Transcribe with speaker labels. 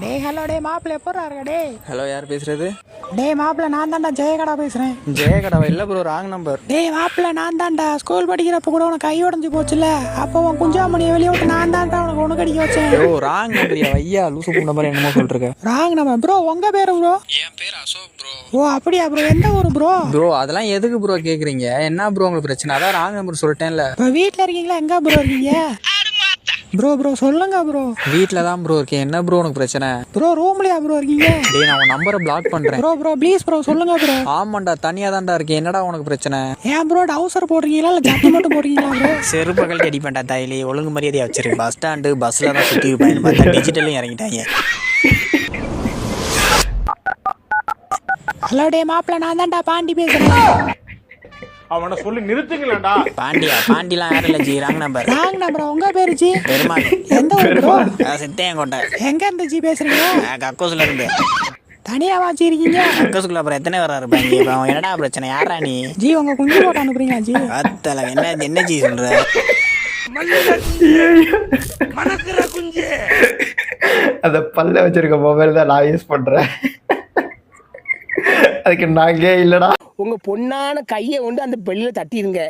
Speaker 1: டேய் ஹலோ டேய் மாப்பிள்ள எப்போ இருக்க டேய்?
Speaker 2: ஹலோ, யார் பேசுறது?
Speaker 1: டேய் மாப்பிள்ள நான் தான்டா ஜெயகடா பேசுறேன்.
Speaker 2: ஜெயகடாவா? இல்லை ப்ரோ, ராங் நம்பர்.
Speaker 1: டேய் மாப்பிள்ள நான் தான்டா ஸ்கூல் படிக்கிறப்ப கூட உனக்கு கை உடஞ்சு போச்சுல, அப்போ உன் குஞ்சாமணியை வெளியே விட்டு நான் தான்டா உனக்கு ஒன்று கடிக்க வச்சேன்.
Speaker 2: ஓ, ராங் நம்பர். ஐயா லூசு புண்ட மாதிரி என்னமோ சொல்லிருக்க.
Speaker 1: Wrong number bro. உங்க பேரு ப்ரோ?
Speaker 2: என் பேர் அசோக் ப்ரோ.
Speaker 1: ஓ அப்படியா ப்ரோ? எந்த ஊர் ப்ரோ?
Speaker 2: ப்ரோ அதெல்லாம் எதுக்கு ப்ரோ கேக்குறீங்க? என்ன ப்ரோ உங்களுக்கு பிரச்சனை? அதான் ராங் நம்பர் சொல்லிட்டேன்ல.
Speaker 1: இப்போ வீட்டில் இருக்கீங்களா? எங்க ப்ரோ இருக்கீங்க? ப்ரோ ப்ரோ சொல்லுங்க ப்ரோ.
Speaker 2: வீட்டில் தான் ப்ரோ இருக்கேன். என்ன ப்ரோ உனக்கு பிரச்சனை?
Speaker 1: ப்ரோ ரூம்லயா ப்ரோ இருக்கீங்க?
Speaker 2: டேய், நான் உன் நம்பரை பிளாக் பண்றேன்.
Speaker 1: ப்ரோ ப்ரோ ப்ளீஸ் ப்ரோ சொல்லுங்க ப்ரோ.
Speaker 2: ஆமாண்டா, தனியா தான்டா இருக்கேன். என்னடா உனக்கு பிரச்சனை?
Speaker 1: ஏன் ப்ரோ டவுசர் போடுறீங்களா இல்லை ஜட்டி மட்டும் போடுறீங்களா ப்ரோ?
Speaker 2: செருப்பு கழட்டி அடிப்பேன்டா தாயிலே. ஒழுங்கு மரியாதையா வச்சிரு. பஸ் ஸ்டாண்டு பஸ்ல தான் சுற்றி இருப்பாங்க. பார்த்தா டிஜிட்டலும் இறங்கிட்டாங்க.
Speaker 1: ஹலோ டே மாப்பிள்ள நான் தான்டா பாண்டி பேசுறேன்.
Speaker 3: அவனை சொல்லி நிறுத்துங்களேன்டா.
Speaker 2: பாண்டிலாம் யாரும் இல்லை G. Wrong number.
Speaker 1: Wrong number. உங்க பேரு ஜி?
Speaker 2: பெருமாள்.
Speaker 1: எந்த ஊர் ப்ரோ?
Speaker 2: சித்தையங்கோட்டை.
Speaker 1: எங்க இருந்து ஜி பேசுறீங்க?
Speaker 2: கக்கோஸ்ல இருந்து.
Speaker 1: தனியா வாச்சி இருக்கீங்க?
Speaker 2: கக்கோஸ்குள்ள அப்புறம் எத்தனை பேரா இருப்பாங்க? இப்போ அவன் என்னடா பிரச்சனை? யாரா நீ?
Speaker 1: ஜி உங்க குஞ்சு போட்டு அனுப்புறீங்களா ஜி?
Speaker 2: அத்தல என்ன ஜி சொல்ற?
Speaker 4: அந்த பல்ல வச்சிருக்க மொபைல் தான் நான் யூஸ் பண்றேன். அதுக்கு நாங்கே இல்லடா.
Speaker 5: உங்க பொண்ணான கையை கொண்டு அந்த பெல்லில தட்டிடுங்க.